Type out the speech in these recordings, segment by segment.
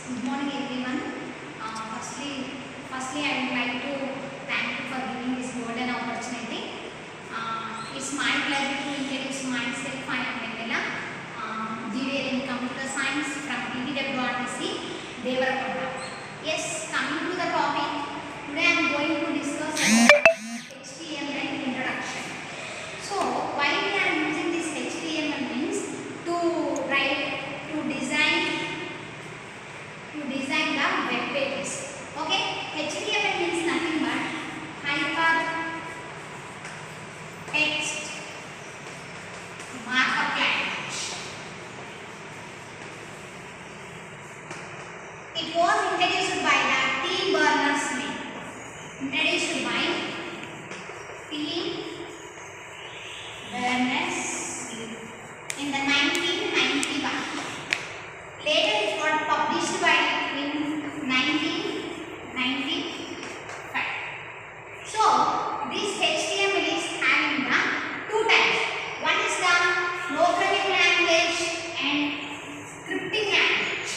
Good morning, everyone. Firstly, I would like to thank you for giving this golden opportunity. It's my pleasure to introduce myself. I am V.Vennela, GVL in Computer Science from TTWRDC Devarakonda. Yes, coming to the topic, today I am going to discuss about HTML introduction. So, why we are using this HTML means to write, to design the web pages. Okay, HTML means nothing but hypertext markup language. It was introduced by the T. Berners-Lee. Introduced by T. Berners-Lee in the 1991. Later it got published by in 1995. So this HTML is having the two types. One is the programming language and scripting language.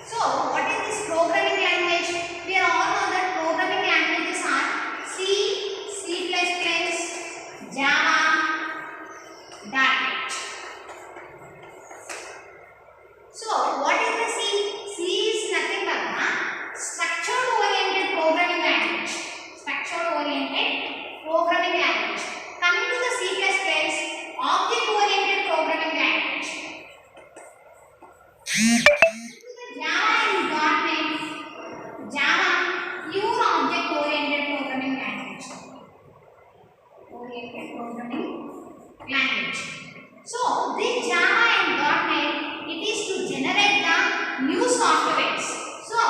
So what is this programming language? We all know that programming languages are C, C++, Java, .NET. So what is the C? C is nothing but the structure oriented programming language. Structure oriented programming language. Coming to the C++, object oriented programming language. Java and .NET, Java pure object oriented programming language. So this Java and .NET, it is to generate the new softwares. So,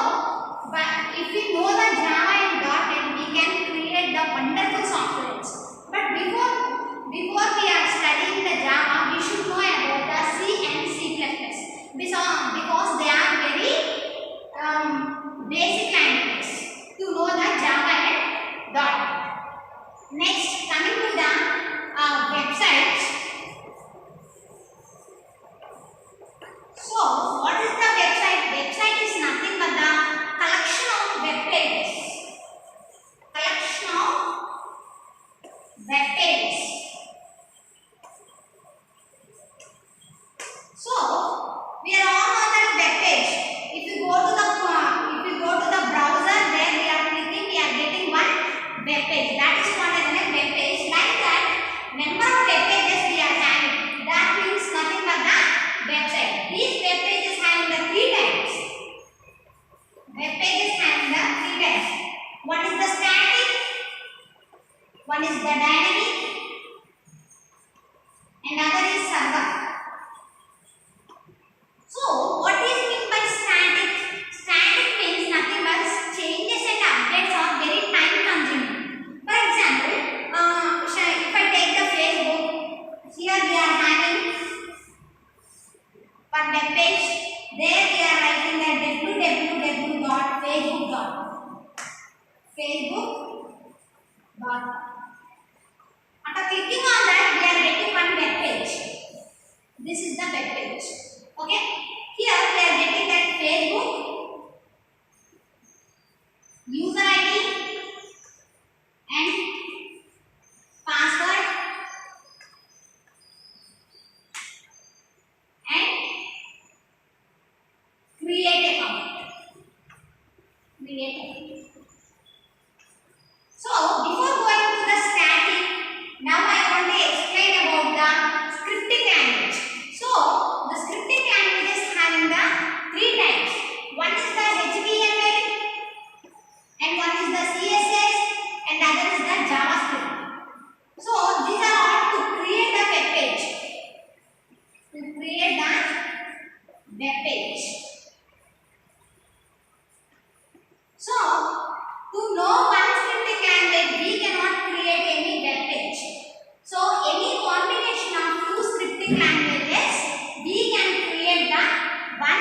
but if we know the Java and .NET, we can create the wonderful softwares. But before we are studying the Java, we should know about the C and C++, because they are very basic languages to know the Java and .NET. Next, coming to the website. So, what is the website? Website is nothing but the collection of web pages. Collection of web pages. So, we are all on that web page. If you go to the browser, there we are clicking, we are getting one web page. That is called as a web page. Like that, number of web pages we are having. That means nothing but the website. These web pages having the three types. Web pages having the three types. One is the static, one is the dynamic, and other is server. So, what is meant by static? Static means nothing but changes and updates are very time consuming. For example, if I take the Facebook, here we are having one web page. There we are writing that www.facebook.com. After clicking on that, we are getting one web page. This is the web page. Okay. Here we are getting that Facebook user ID and password and create account. So before going to the static, now I want to explain about the scripting language. So the scripting language is having the three types. One is the HTML and one is the CSS and other is the JavaScript. So these are all to create the web page. So to know one scripting language, we cannot create any web page. So any combination of two scripting languages, we can create the one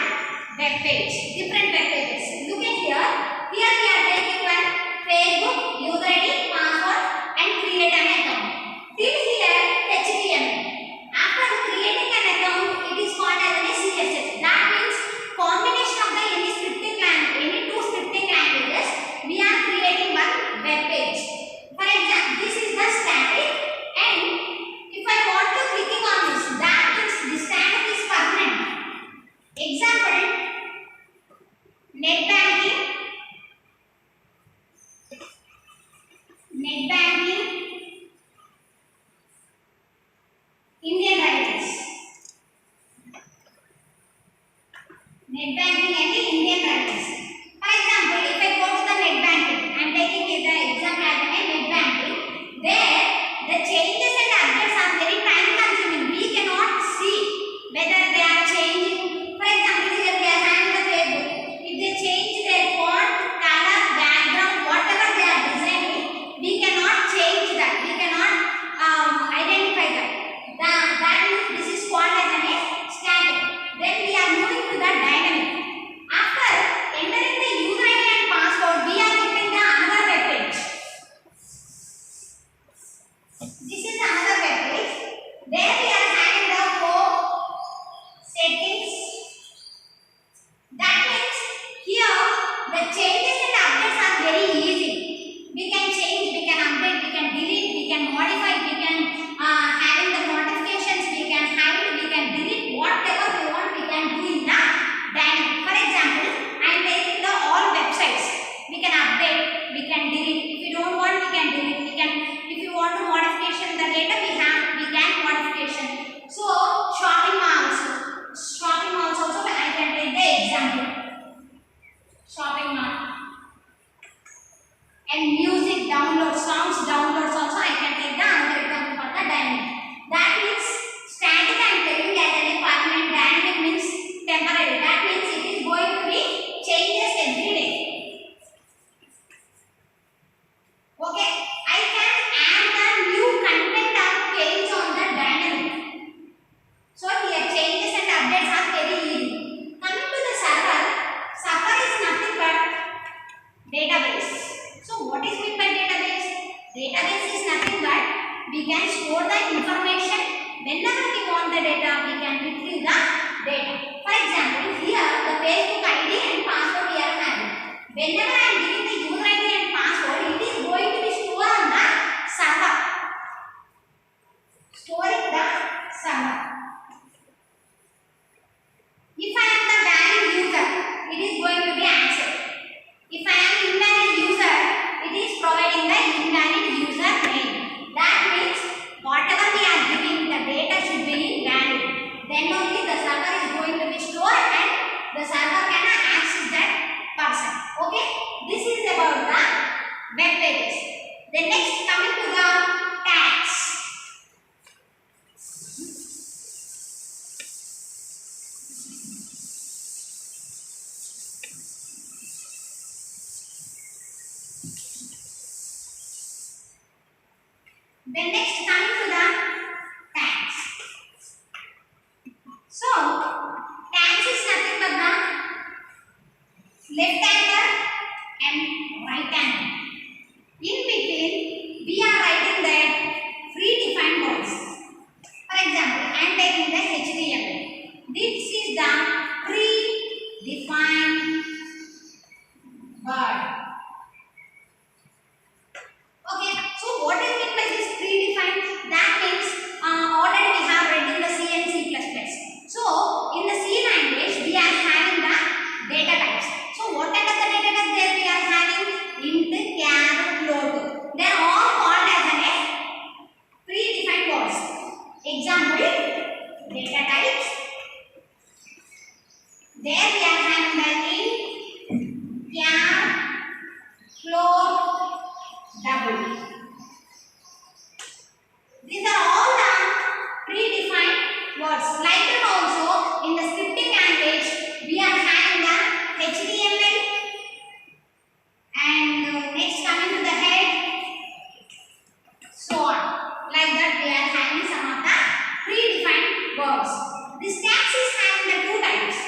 web page, different web pages. Look at here. Here we are taking one Facebook user ID, password and create an account. Till here HTML. After creating an account, it is called as a CSS. That means combination of the Net banking and the Indian writers. For example, if I go to the net banking, I am taking the example as a net banking. There, the changes and updates are very time consuming. We cannot see whether they are changing. For example, here we are having the Facebook. If they change their font, color, background, whatever they are designing, we cannot change that. We cannot identify that. That means this is called as a static. Then we are moving to the dynamic. After entering the user ID and password, we are getting the another web page. This is another web page. There we are having the home settings. That means here the changes and updates are very easy. We can change, we can update, we can delete, we can modify, we can having the notifications, we can hide, we can delete, whatever we want, we can do in the dynamic. For example, I am taking the all websites. We can update, we can delete. If you don't want, we can delete. We can, if you want to modification the data, we can modification. So shopping malls also I can take the example. Shopping mall. And music download, songs downloads also I can take the another example for the dynamic. That means static I am taking as a permanent, dynamic means temporary. That means it is going to be changes every day. Okay, I can add the new content or page on the dynamic. So here changes and updates are very easy. Coming to the server is nothing but database. So what is meant by database? Database is nothing but we can store the information. Whenever we want the data, we can retrieve the data. For example, here the Facebook ID and password we are having. Whenever I am giving the user ID and password, it is going to be stored on the server. Storing the server. If I am the valid user, it is going to be accepted. If I am invalid user, it is providing the invalid user name. That means whatever we are giving, the data should be valid. Then only the server is going to be stored and the server can access that person. Okay, this is about the web pages. Then next coming to the tags. Then next coming to the tags. So tags is nothing but the left hander and right hander. In between we are writing that predefined words. For example, I am taking the HTML. This is the predefined word. Okay, so what is meant by this predefined? That means already we have read in the C and C++. So in the C language we are having the data types. So what type of the data types there we are having? Int, char, float. They are all called as a predefined words. Example, data types. There we are having the int, char, float, double. These are all the predefined words. Like that also in the scripting language we are having the HTML and next coming to the head, so on. Like that we are having some of the predefined words. This tags is having the two types.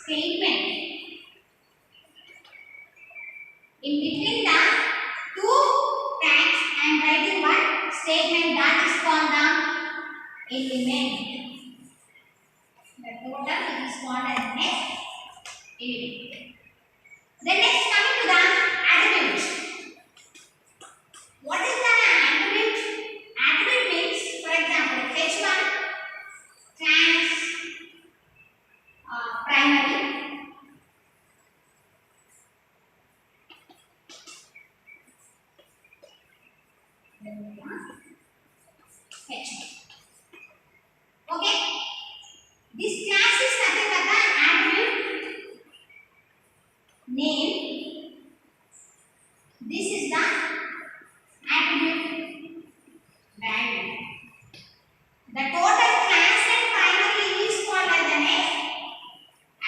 statement. In between the two tags, I am writing one statement that is called the element. The total is called as an element. Then next coming to the attribute. What is the attribute? Attribute means, for example, H1 class primary. H1. Okay. This class is nothing but the attribute name. This is the attribute value. The total class and primary is called as an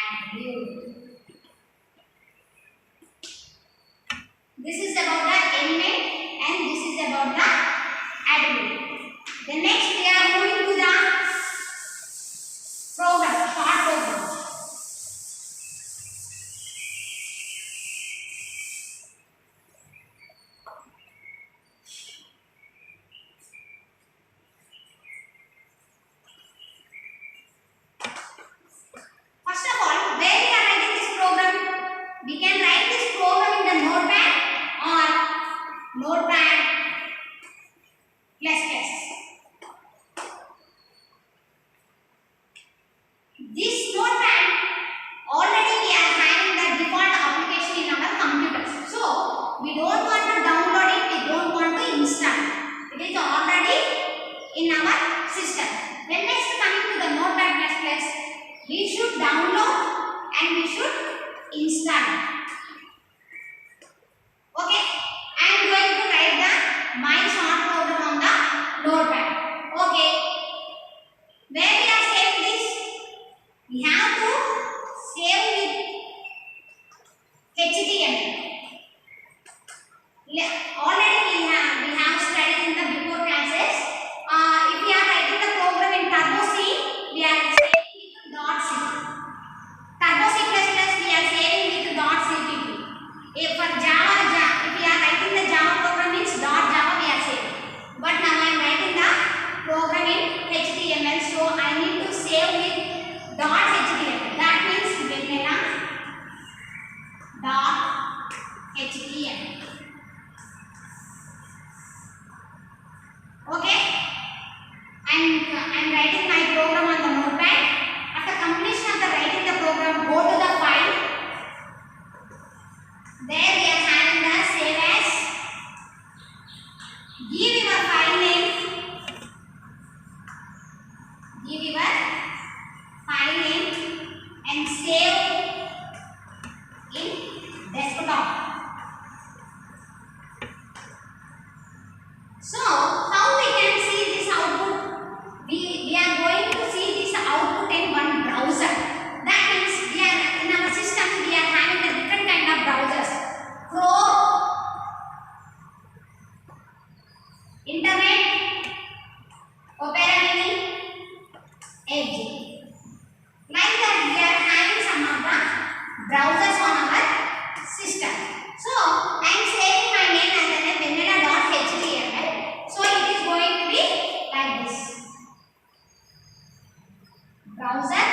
attribute. This is about the element and this is about the attribute. The next we are moving to the program, short program. First of all, where we are writing this program? We can write this program in the notepad or notepad plus plus. This notepad already we are having the default application in our computers. So we don't want to download it, we don't want to install it. It is already in our system. Then next coming to the notepad plus plus, we should download and we should install it. Okay, I am going to write the my short program on the notepad. Okay, where we are saving this? We have to save with HTML. Already we have studied in the before classes. If we are writing the program in Turbo C, we are saving with .c. Turbo C++ we are saving with .cpp. If for Java, if we are writing the Java program means .java we are saving. But now I am writing the program in HTML, so I need to save with .html. That means Vennela .html. Okay, I'm writing my program on the notepad. After completion of the writing the program, go to the file. There we are having the save as. Give your file name. Give your file name and save in desktop. So how we can see this output? We are going to see this output in one browser. That means we are in our system we are having the different kind of browsers. Chrome, Internet, Opera Mini, Edge. Like that we are having some of the browsers on our system. So I am saving my name as Vennela.html. So it is going to be like this. Browser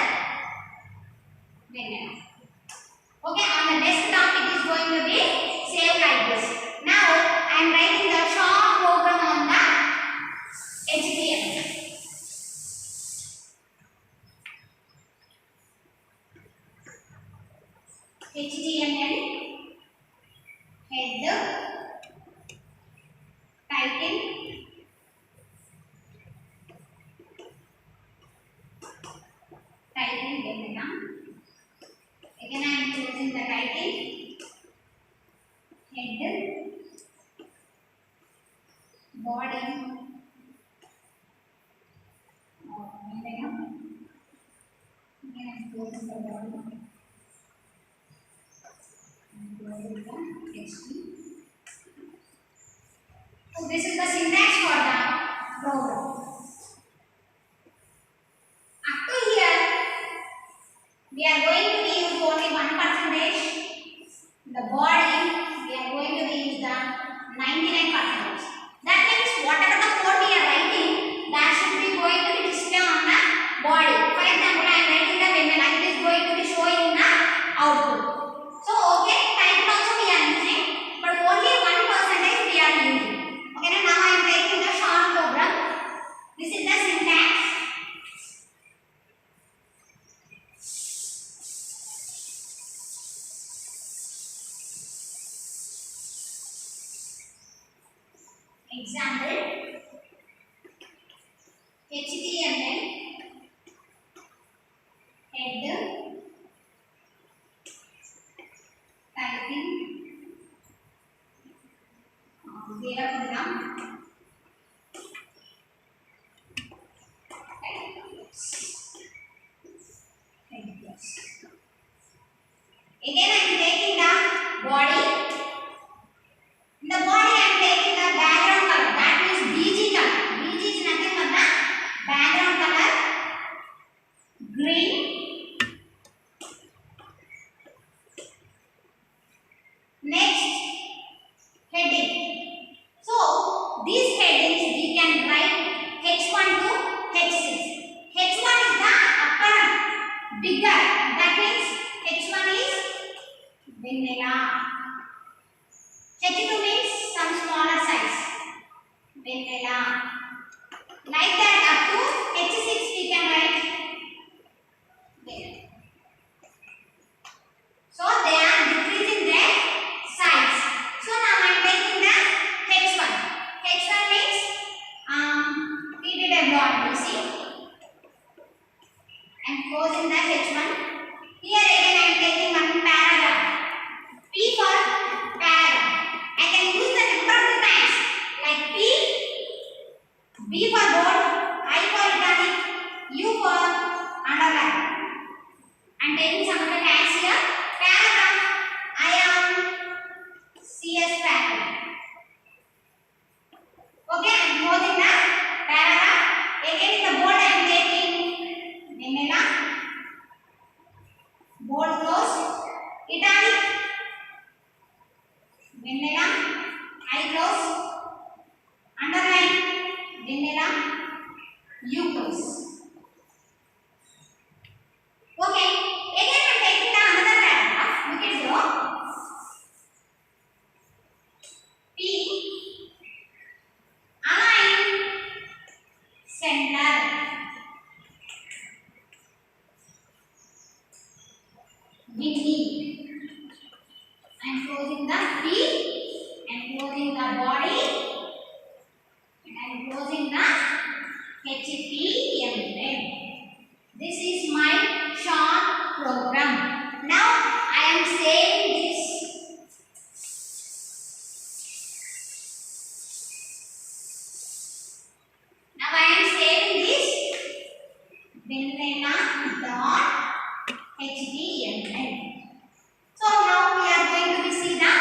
Vennela. Okay, on the desktop it is going to be saved like this. Now I am writing the short program on the HTML. HTML header title Vennela. Again I am choosing the title header body Vennela. Again I am choosing the body. So this is the syntax for the program. Up to here, we are going to use output. So okay, title also we are using, but only 1% we are using. Okay, now I am taking the short program. This is the syntax. Example, HTML header typing Devarakonda again I am taking the body. In the body I am taking the background color, that means BG color. BG is nothing but the background color green. Next, heading. So these headings we can write H1 to H6. H1 is the upper bigger, that means H1 is Vennela. H2 means some smaller size, Vennela. Like that up to H6 we can write there. So they are decreasing their size. So now I am taking the H1. H1 means TTWRDC. I am closing the H1. Here again I am taking one paragraph. P for paragraph. I can use the number of the times like P, B for bold, I for italic, U for underline. I am taking some of the tags here. Paragraph, I am CS paragraph. Okay, I am closing the paragraph. Again in the bold I am taking Vennela. Bold close. Italic, Vennela. I close. Underline, Vennela. U close. Okay, again I am taking the another paragraph. Look at here. P, align, center. Windy. I am closing the P. I am closing the body. And I am closing the HTML. This is my short program. Now I am saving this. Now I am saving this Vennela.html. So now we are going to see the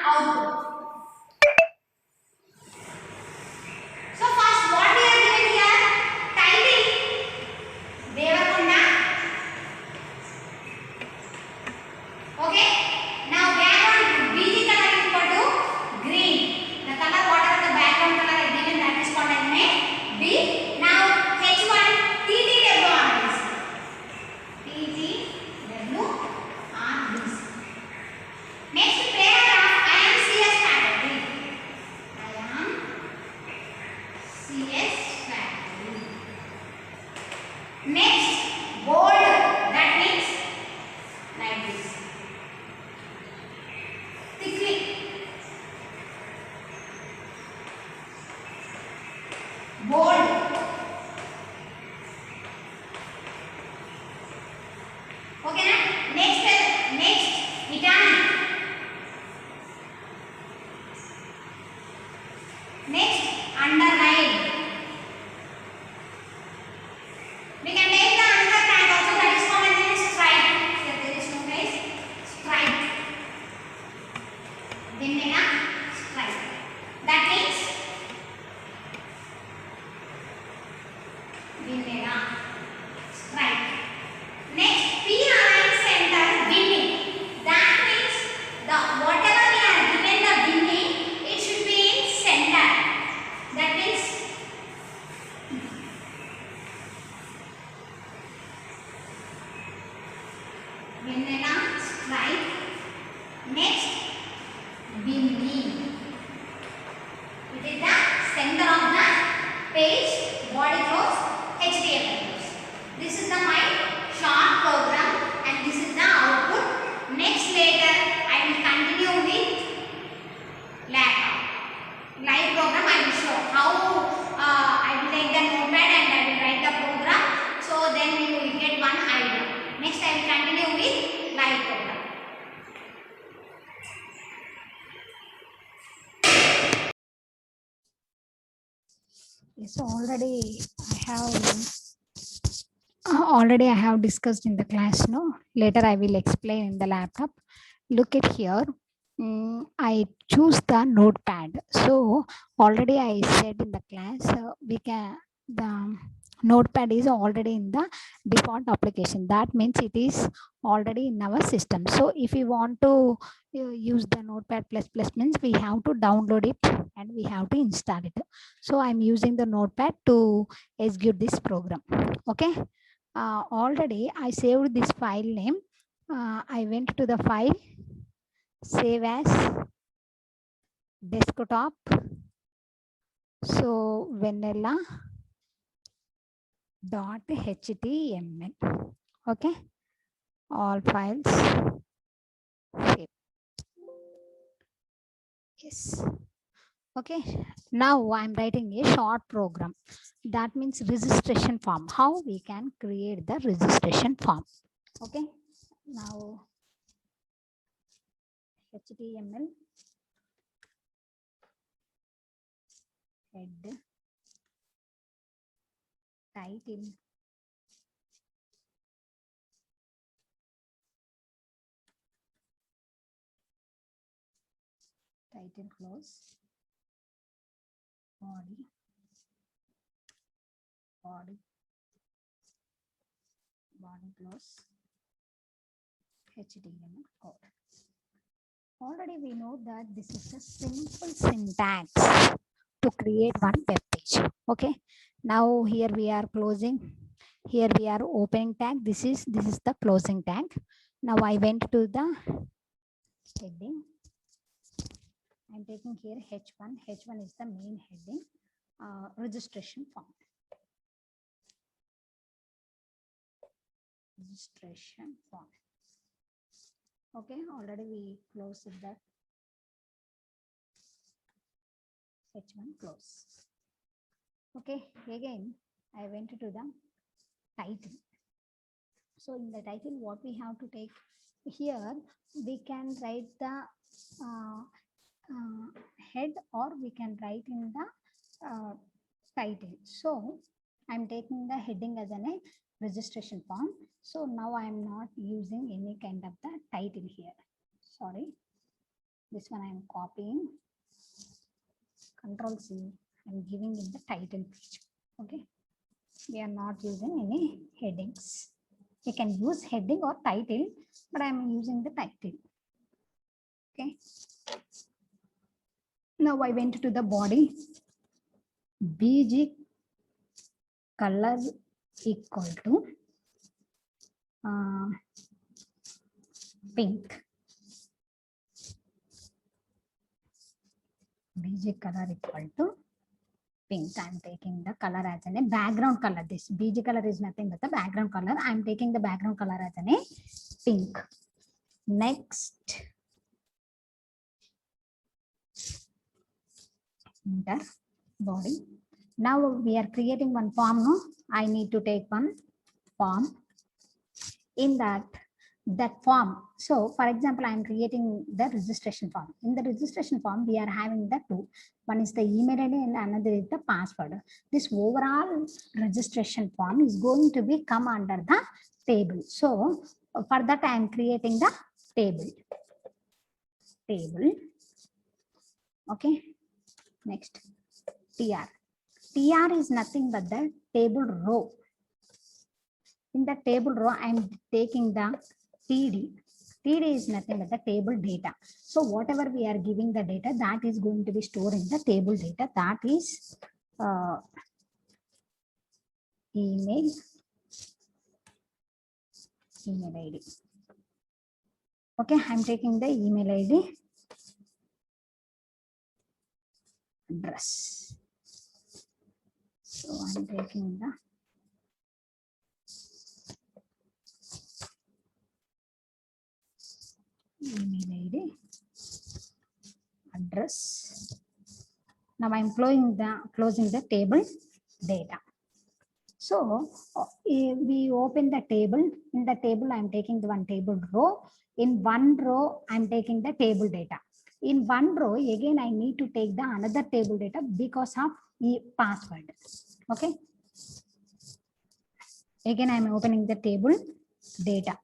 output. So first what we are given here? Title Devarakonda. Okay. Now background BG color is equal to green. The color whatever the background color is given, that is called as B. Now H1 TTWRDC. TTWRDC. Next paragraph, I am CS faculty. I am CS faculty. Next, bold. That means like this. Thickly. Bold. Okay, na? Next, italic. Next, underline. We can take the another tag also, that is called as stripe. Here there is no place. Stripe. Vennela stripe. That means Vennela stripe. Next, P align center winning. That means the whatever we are given the winning, it should be in center. That means Vennela right. Next, beneath. It is the center of the page, body close, HTML close. This is the my short program and this is the output. Next later I will continue with live program. I will show how I will take the notepad and I will write the program. So then you will get one idea. Next I will continue with live program. Yes, already I have discussed in the class. No, later I will explain in the laptop. Look at here. I choose the notepad. So already I said in the class, the notepad is already in the default application. That means it is already in our system. So if we want to use the notepad plus plus means we have to download it and we have to install it. So I'm using the notepad to execute this program. Okay. Already I saved this file name. I went to the file, save as desktop. So Vennela.html. Okay. All files. Save. Yes. Okay. Now I'm writing a short program. That means registration form. How we can create the registration form. Okay. Now HTML head title close body close HTML code. Already we know that this is a simple syntax to create one web page. Okay. Now here we are closing. Here we are opening tag. This is the closing tag. Now I went to the heading. I'm taking here H1. H1 is the main heading. Registration form. Registration form. Okay, already we closed that H1 close. Okay, again I went to the title. So in the title, what we have to take here, we can write the head or we can write in the title. So I'm taking the heading as a registration form. So now I'm not using any kind of the title here. Sorry, this one I'm copying. Control C. I'm giving in the title page. Okay, we are not using any headings. We can use heading or title, but I'm using the title. Okay. Now I went to the body. BG color equal to pink. BG color equal to pink. I'm taking the color as a background color. This BG color is nothing but the background color. I'm taking the background color as a pink. Next, enter body. Now we are creating one form. No, I need to take one form. In that form. So for example, I am creating the registration form. In the registration form, we are having the two. One is the email ID and another is the password. This overall registration form is going to be come under the table. So for that, I am creating the table. Okay. Next, TR. TR is nothing but the table row. In the table row, I'm taking the TD. TD is nothing but the table data. So whatever we are giving the data, that is going to be stored in the table data. That is email ID. Okay, I'm taking the email ID, address. So I'm taking the email ID, address. Now I'm closing the table data. So we open the table. In the table, I'm taking the one table row. In one row, I'm taking the table data. In one row, again, I need to take the another table data because of the password. Okay. Again, I'm opening the table data.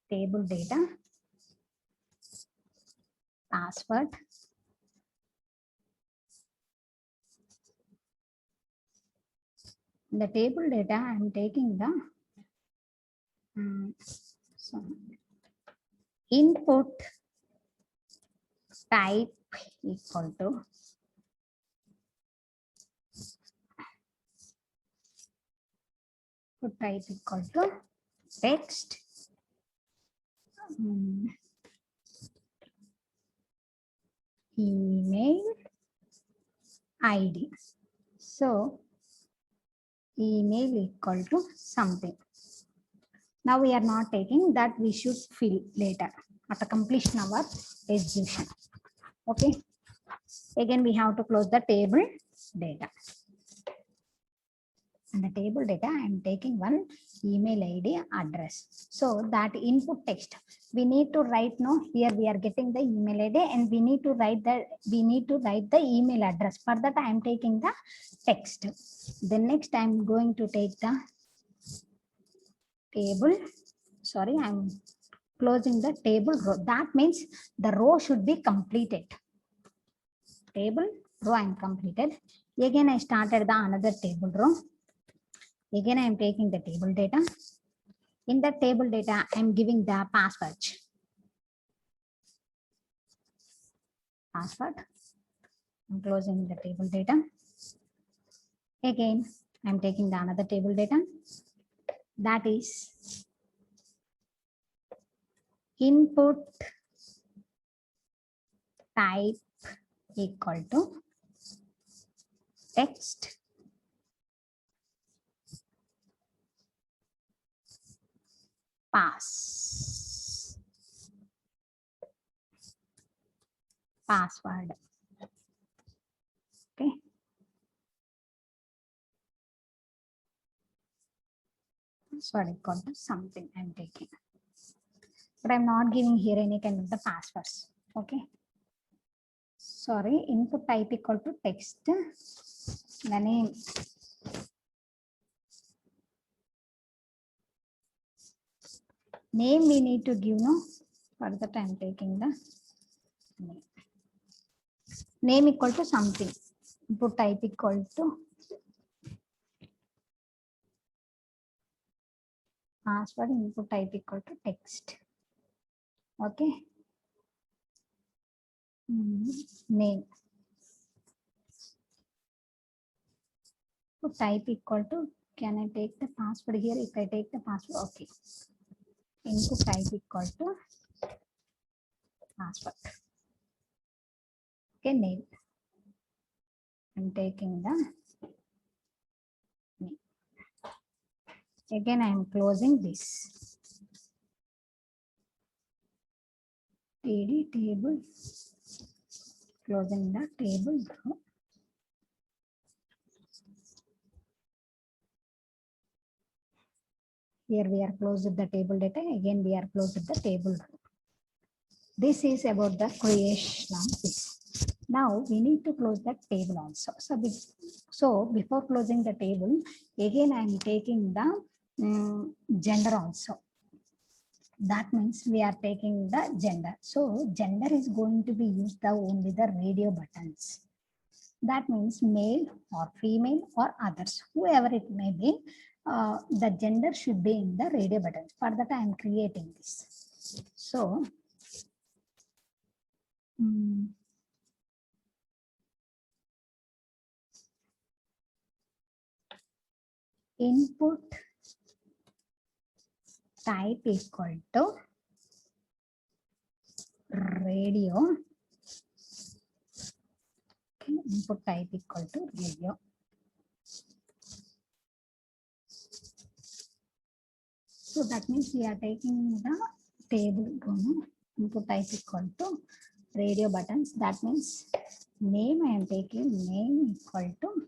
Table data, password. In the table data, I'm taking the input type equal to text, email ID. So email equal to something. Now we are not taking that, we should fill later at the completion of our execution. Okay. Again, we have to close the table data. And the table data, I am taking one email ID address. So that input text, we need to write now. Here we are getting the email ID and we need to write the email address. For that, I am taking the text. Then next, I am going to take the table. Sorry, I am closing the table row. That means the row should be completed. Table row I am completed. Again, I started the another table row. Again, I am taking the table data. In the table data, I am giving the password. I'm closing the table data. Again, I am taking the another table data. That is input type equal to text, password. Okay. Password equal to something I'm taking. But I'm not giving here any kind of the passwords. Okay. Sorry, input type equal to text. The name. Name we need to give, no? For that I'm taking the name. Name equal to something. Input type equal to password, input type equal to text. Okay. Name. Input type equal to, can I take the password here? If I take the password, okay. Input type equal to password. Okay, name. I'm taking the name. Again, I'm closing this. TD table. Closing the table row. Here we are closed with the table data. Again, we are closed with the table row. This is about the creation of this. Now we need to close that table also. So before closing the table, again I am taking the gender also. That means we are taking the gender. So gender is going to be used only the radio buttons. That means male or female or others, whoever it may be, the gender should be in the radio buttons. For that I am creating this. So input type equal to radio. Okay, input type equal to radio. So that means we are taking the table input type equal to radio buttons. That means name I am taking name equal to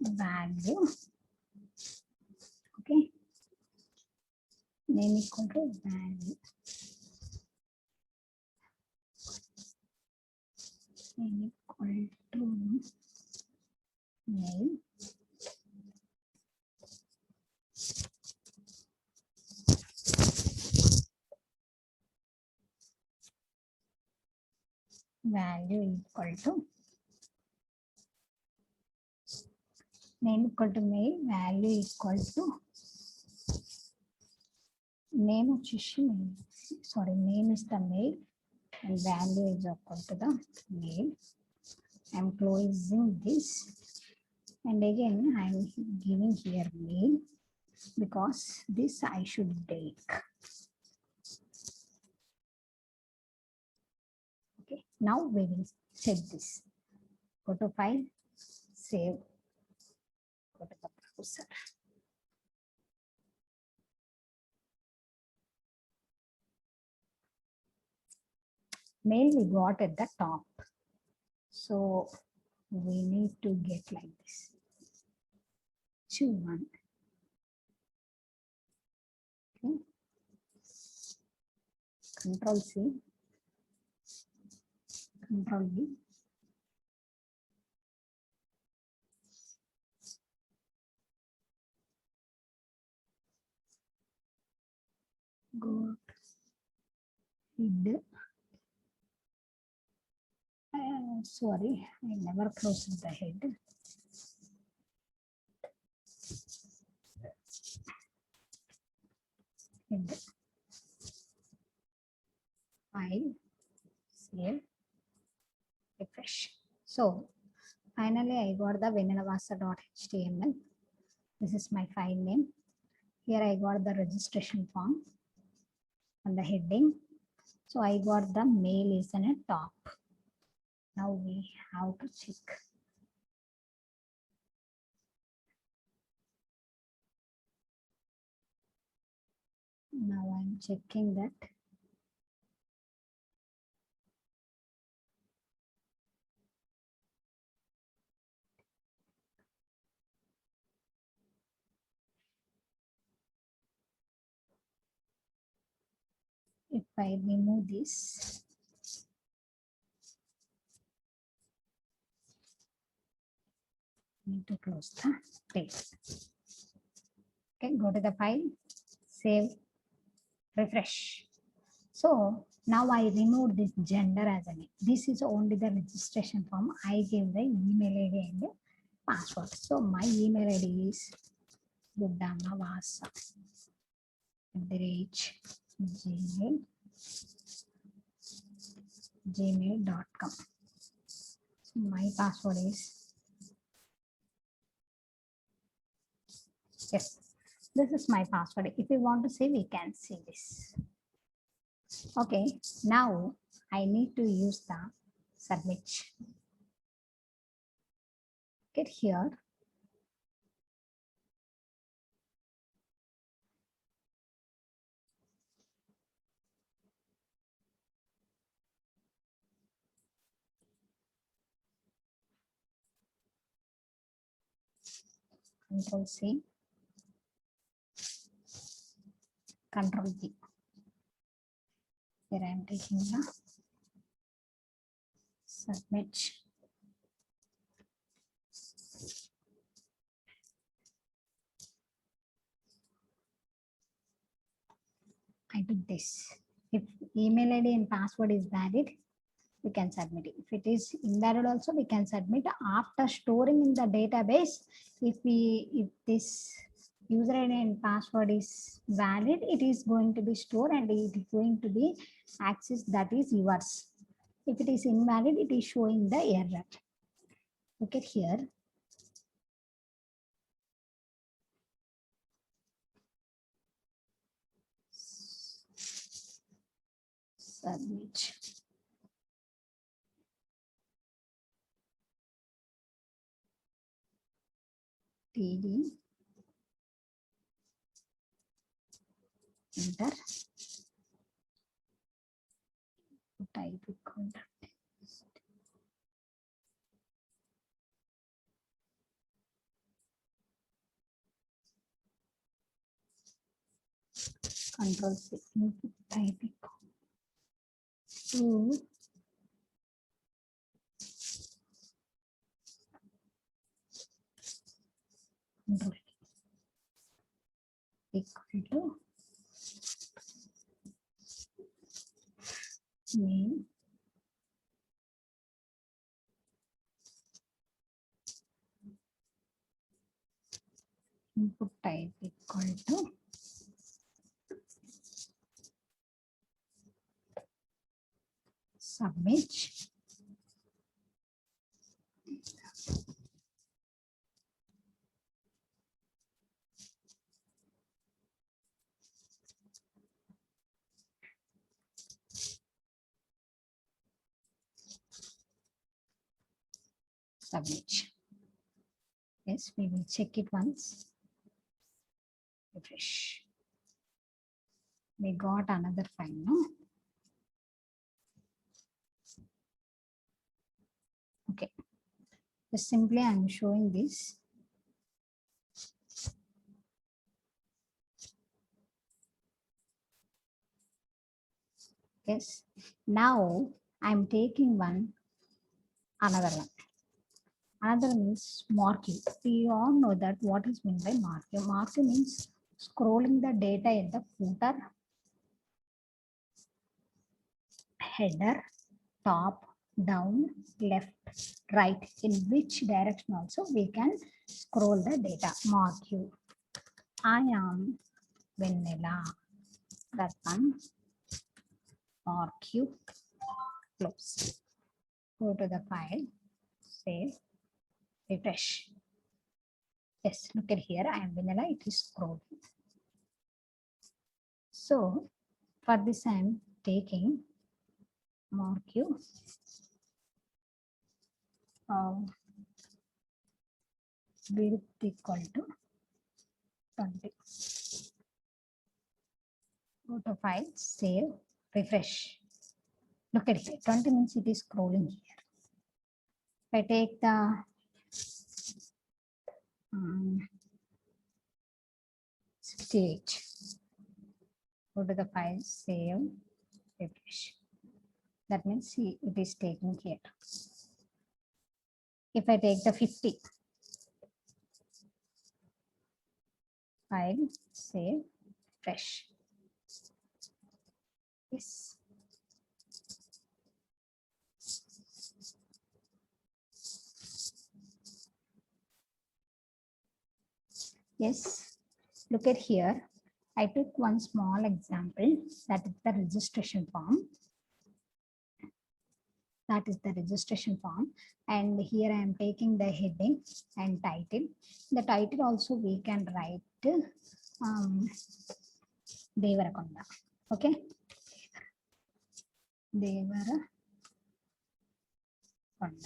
value. Okay, name equal to value. Name equal to name. Value equal to name equal to mail. Value equal to name of mail. Sorry, name is the mail and value is equal to the mail. I am closing this and again I am giving here mail because this I should take. Okay, now we will set this. Go to file, save, go to the browser. Mail we got at the top. So we need to get like this. Choose one. Okay. Control C. Control V. Go hid. Sorry, I never closed the head. Head. File, save, refresh. So finally I got the VenelaVasa.html. This is my file name. Here I got the registration form and the heading. So I got the mail is in a top. Now we have to check. Now I'm checking that. If I remove this, need to close the page. Okay, go to the file, save, refresh. So now I removed this gender as a name. This is only the registration form. I gave the email ID and the password. So my email ID is buddamavasa@gmail.com. So my password is yes. This is my password. If you want to see, we can see this. Okay, now I need to use the submit. Get here. Control C. Control V. Here I am taking the submit. I did this. If email ID and password is valid, we can submit it. If it is invalid also, we can submit after storing in the database. If this user ID and password is valid, it is going to be stored and it is going to be access that is yours. If it is invalid, it is showing the error. Look at here. submit. TD enter type equal control C input type equal to control equal to name input type equal to submit. Submit. Yes, we will check it once. Refresh. We got another file, no? Okay. Just simply I'm showing this. Yes. Now I'm taking another one. Another means marking. We all know that what is meant by marking. Marking means scrolling the data in the footer, header, top, down, left, right, in which direction also we can scroll the data. Mark you. I am Vennela. That one. Mark you. Close. Go to the file. Save. Refresh. Yes, look at here. I am Vennela. It is scrolled. So for this I am taking mark you. Width equal to 20. Go to file, save, refresh. Look at it. 20 means it is scrolling here. If I take the 68. Go to the file, save, refresh. That means it is taking here. If I take the 50, file, save, refresh. Yes. Yes. Look at here. I took one small example, that is the registration form. That is the registration form. And here I am taking the heading and title. The title also we can write Devarakonda. Okay. Devarakonda. Okay.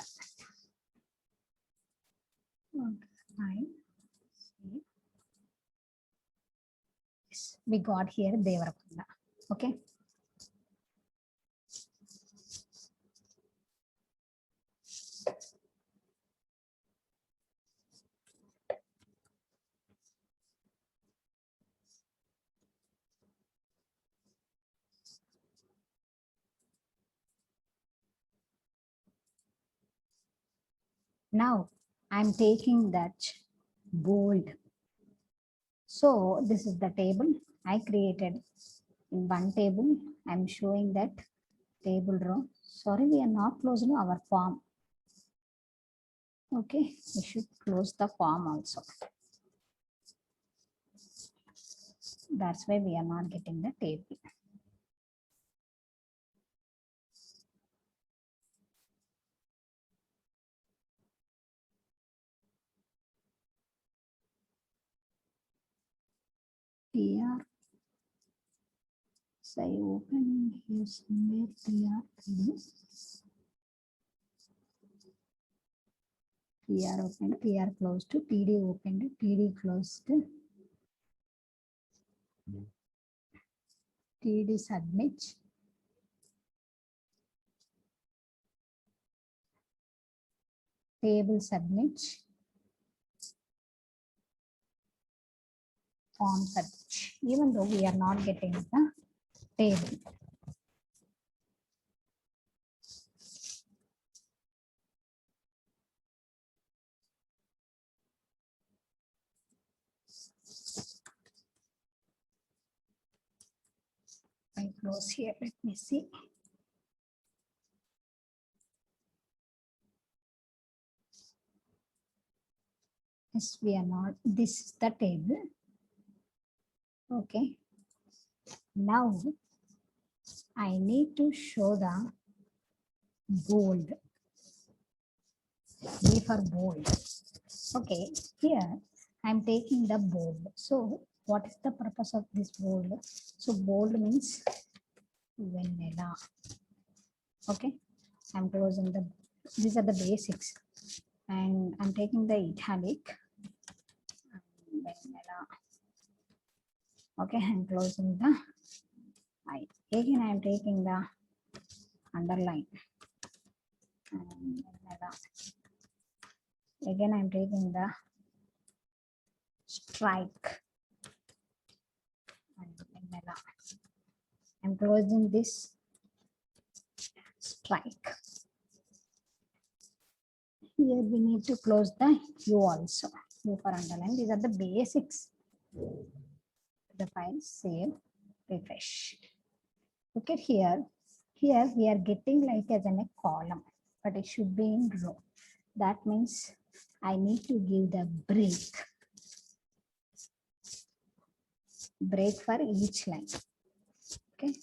Yes, we got here Devarakonda. Okay. Now I'm taking that bold. So this is the table I created. In one table, I'm showing that table row. Sorry, we are not closing our form. Okay, we should close the form also. That's why we are not getting the table. So I open here somewhere TR3D. TR open, TR closed, TD opened, TD closed, TD submit, table submit, form submit. Even though we are not getting the table. I close here. Let me see. Yes, we are not. This is the table. Okay. Now I need to show the bold. B for bold. Okay. Here I'm taking the bold. So what is the purpose of this bold? So bold means vanilla. Okay. I'm closing the. These are the basics, and I'm taking the italic. Vanilla. Okay, I'm closing the I. Again, I'm taking the underline. And vanilla. Again, I'm taking the strike. And vanilla. I'm closing this strike. Here we need to close the U also. U for underline. These are the basics. The file, save, refresh. Look at here. Here we are getting like as in a column, but it should be in row. That means I need to give the break for each line. Okay.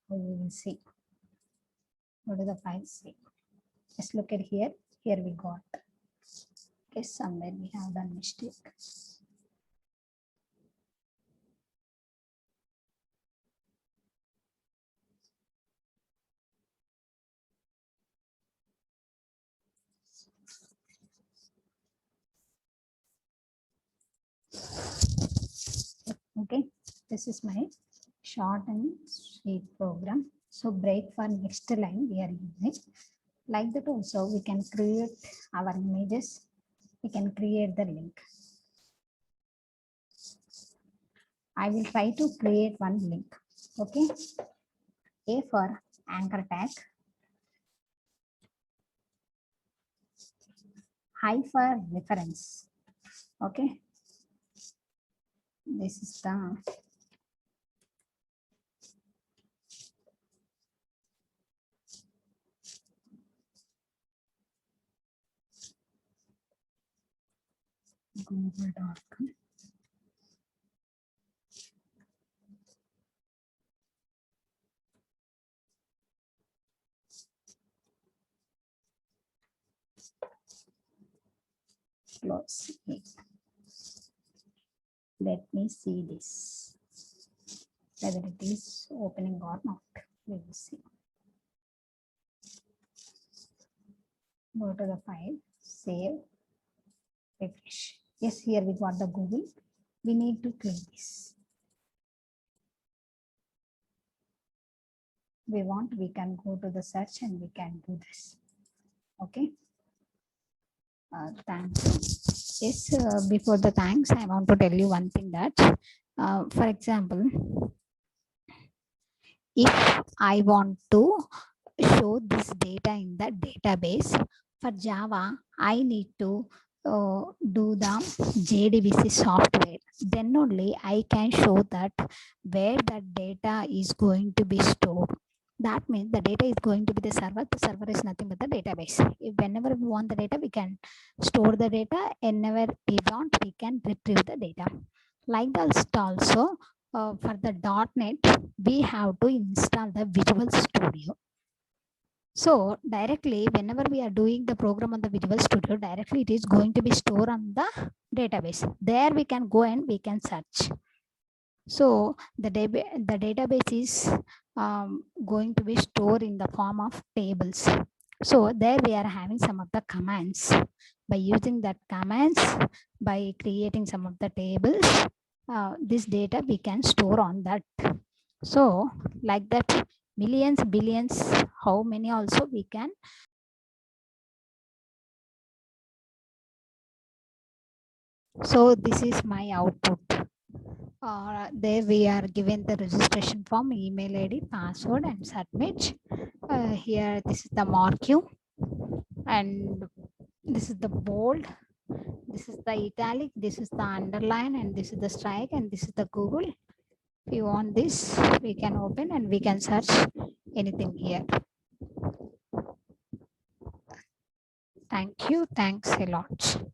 We will see. Go to the file, see. Just look at here. Here we got. Okay, somewhere we have done mistake. Okay, this is my short and sweet program. So break for next line we are using. Like that also we can create our images. We can create the link. I will try to create one link. Okay. A for anchor tag. I for reference. Okay. This is the google.com. Close it. Let me see this. Whether it is opening or not. We will see. Go to the file, save, refresh. Yes, here we got the Google. We need to clean this. We can go to the search and we can do this. Okay. Thanks. Yes, before the thanks, I want to tell you one thing that, for example, if I want to show this data in the database for Java, I need to do the JDBC software. Then only I can show that where the data is going to be stored. That means the data is going to be the server. The server is nothing but the database. If whenever we want the data, we can store the data. Whenever we want, we can retrieve the data. Like that also, for the .NET, we have to install the Visual Studio. So directly, whenever we are doing the program on the Visual Studio, directly it is going to be stored on the database. There we can go and we can search. So the database is going to be stored in the form of tables. So there we are having some of the commands. By using that commands, by creating some of the tables, this data we can store on that. So like that, millions, billions, how many also we can. So this is my output. There we are given the registration form, email ID, password, and submit. Here this is the marquee, and this is the bold, this is the italic, this is the underline, and this is the strike, and this is the Google. If you want this, we can open and we can search anything here. Thank you. Thanks a lot.